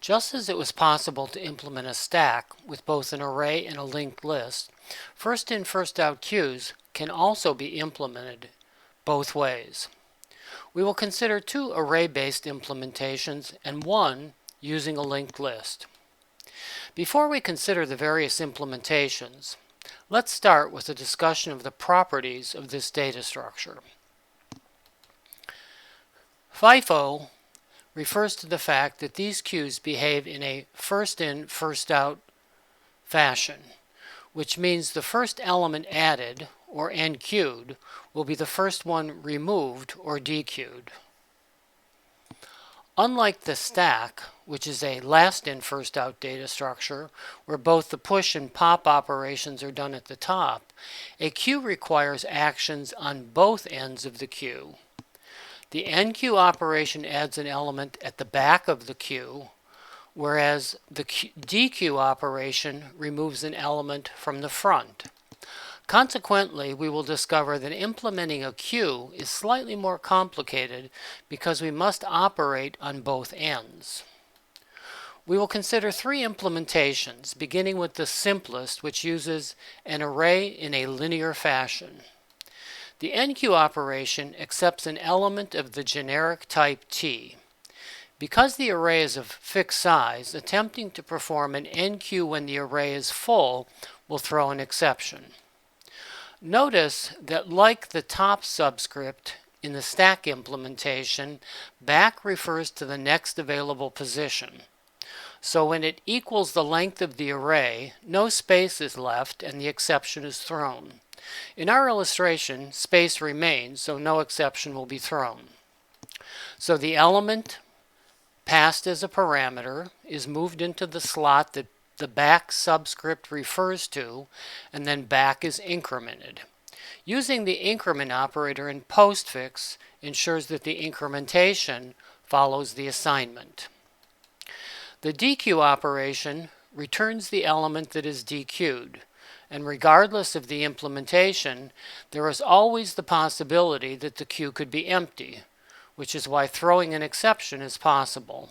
Just as it was possible to implement a stack with both an array and a linked list, first in first out queues can also be implemented both ways. We will consider two array-based implementations and one using a linked list. Before we consider the various implementations, let's start with a discussion of the properties of this data structure. FIFO refers to the fact that these queues behave in a first in, first out fashion, which means the first element added, or enqueued, will be the first one removed or dequeued. Unlike the stack, which is a last in, first out data structure, where both the push and pop operations are done at the top, a queue requires actions on both ends of the queue. The enqueue operation adds an element at the back of the queue, whereas the dequeue operation removes an element from the front. Consequently, we will discover that implementing a queue is slightly more complicated because we must operate on both ends. We will consider three implementations, beginning with the simplest, which uses an array in a linear fashion. The enqueue operation accepts an element of the generic type T. Because the array is of fixed size, attempting to perform an enqueue when the array is full will throw an exception. Notice that, like the top subscript in the stack implementation, back refers to the next available position. So when it equals the length of the array, no space is left and the exception is thrown. In our illustration, space remains, so no exception will be thrown. So the element passed as a parameter is moved into the slot that the back subscript refers to, and then back is incremented. Using the increment operator in postfix ensures that the incrementation follows the assignment. The dequeue operation returns the element that is dequeued, and regardless of the implementation, there is always the possibility that the queue could be empty, which is why throwing an exception is possible.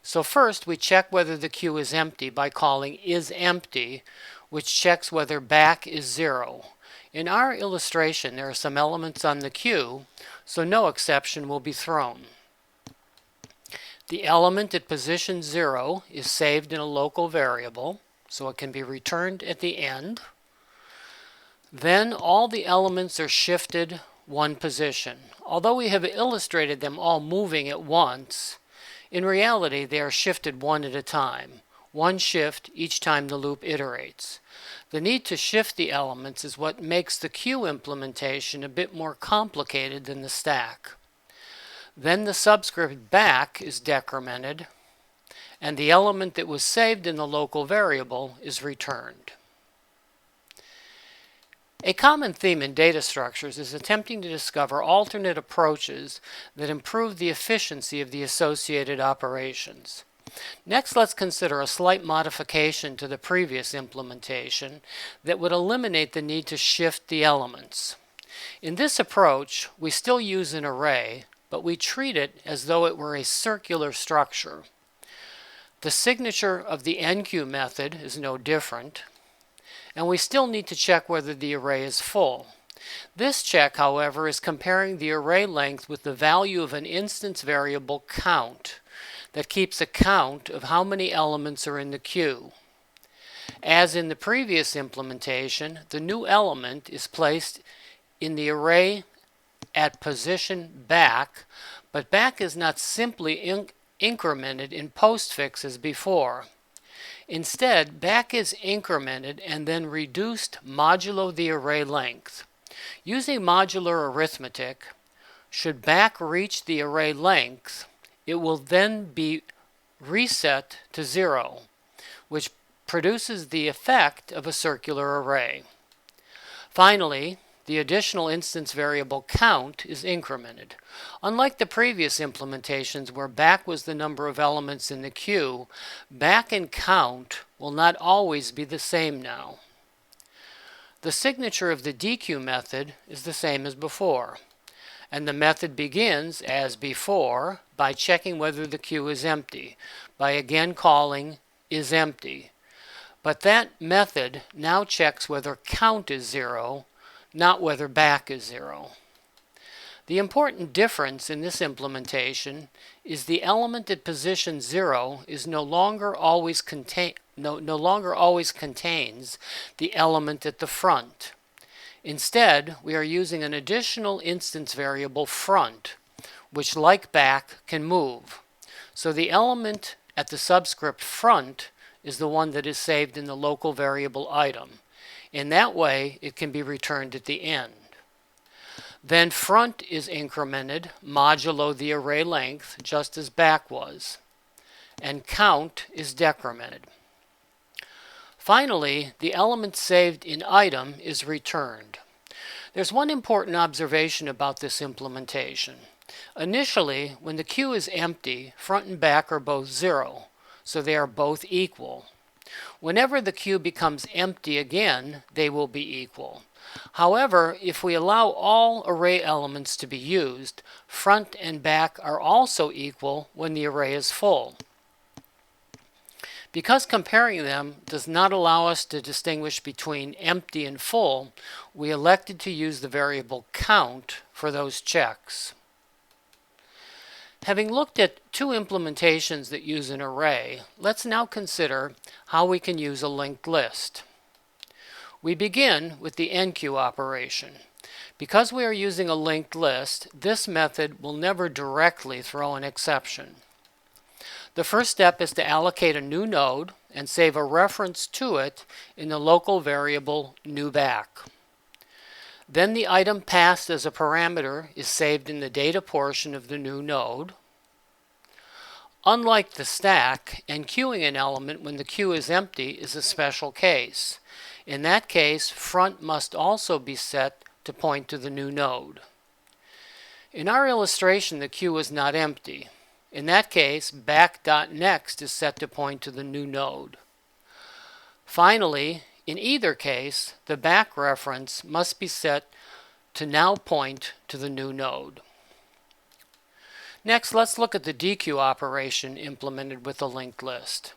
So first, we check whether the queue is empty by calling isEmpty, which checks whether back is 0. In our illustration, there are some elements on the queue, so no exception will be thrown. The element at position 0 is saved in a local variable, so it can be returned at the end. Then all the elements are shifted one position. Although we have illustrated them all moving at once, in reality they are shifted one at a time, one shift each time the loop iterates. The need to shift the elements is what makes the queue implementation a bit more complicated than the stack. Then the subscript back is decremented, and the element that was saved in the local variable is returned. A common theme in data structures is attempting to discover alternate approaches that improve the efficiency of the associated operations. Next, let's consider a slight modification to the previous implementation that would eliminate the need to shift the elements. In this approach, we still use an array, but we treat it as though it were a circular structure. The signature of the enqueue method is no different, and we still need to check whether the array is full. This check, however, is comparing the array length with the value of an instance variable count that keeps a count of how many elements are in the queue. As in the previous implementation, the new element is placed in the array at position back, but back is not simply incremented in postfix as before. Instead, back is incremented and then reduced modulo the array length. Using modular arithmetic, should back reach the array length, it will then be reset to 0, which produces the effect of a circular array. Finally, the additional instance variable count is incremented. Unlike the previous implementations where back was the number of elements in the queue, back and count will not always be the same now. The signature of the dequeue method is the same as before. And the method begins, as before, by checking whether the queue is empty, by again calling isEmpty. But that method now checks whether count is 0, not whether back is 0. The important difference in this implementation is the element at position 0 is no longer always contains the element at the front. Instead, we are using an additional instance variable front, which, like back, can move. So the element at the subscript front is the one that is saved in the local variable item. In that way, it can be returned at the end. Then front is incremented modulo the array length, just as back was. And count is decremented. Finally, the element saved in item is returned. There's one important observation about this implementation. Initially, when the queue is empty, front and back are both 0, so they are both equal. Whenever the queue becomes empty again, they will be equal. However, if we allow all array elements to be used, front and back are also equal when the array is full. Because comparing them does not allow us to distinguish between empty and full, we elected to use the variable count for those checks. Having looked at two implementations that use an array, let's now consider how we can use a linked list. We begin with the enqueue operation. Because we are using a linked list, this method will never directly throw an exception. The first step is to allocate a new node and save a reference to it in the local variable newBack. Then the item passed as a parameter is saved in the data portion of the new node. Unlike the stack, enqueuing an element when the queue is empty is a special case. In that case, front must also be set to point to the new node. In our illustration, the queue is not empty. In that case, back.next is set to point to the new node. Finally, in either case, the back reference must be set to now point to the new node. Next, let's look at the dequeue operation implemented with a linked list.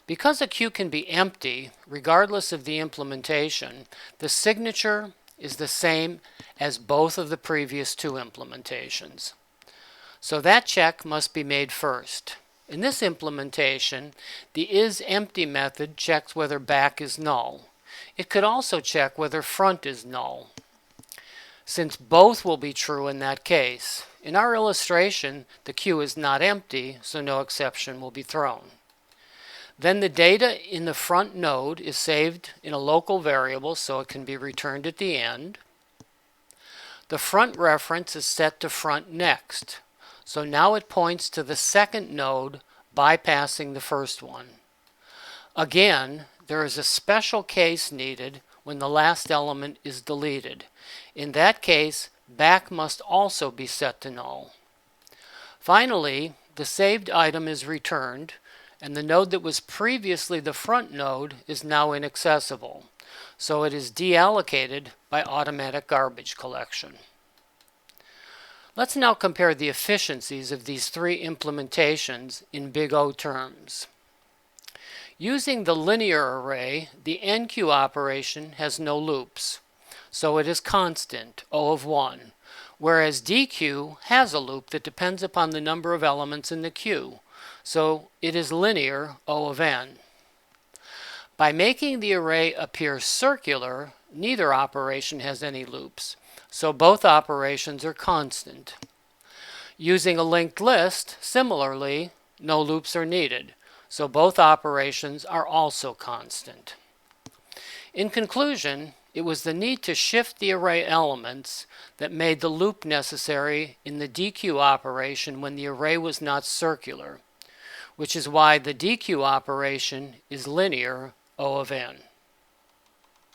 Because a queue can be empty, regardless of the implementation, the signature is the same as both of the previous two implementations. So that check must be made first. In this implementation, the isEmpty method checks whether back is null. It could also check whether front is null, since both will be true in that case. In our illustration, the queue is not empty, so no exception will be thrown. Then the data in the front node is saved in a local variable so it can be returned at the end. The front reference is set to front next, so now it points to the second node bypassing the first one. Again, there is a special case needed when the last element is deleted. In that case, back must also be set to null. Finally, the saved item is returned, and the node that was previously the front node is now inaccessible, so it is deallocated by automatic garbage collection. Let's now compare the efficiencies of these three implementations in big O terms. Using the linear array, the enqueue operation has no loops, so it is constant, O of 1, whereas dequeue has a loop that depends upon the number of elements in the queue, so it is linear, O of n. By making the array appear circular, neither operation has any loops, so both operations are constant. Using a linked list, similarly, no loops are needed, so both operations are also constant. In conclusion, it was the need to shift the array elements that made the loop necessary in the dequeue operation when the array was not circular, which is why the dequeue operation is linear O of n.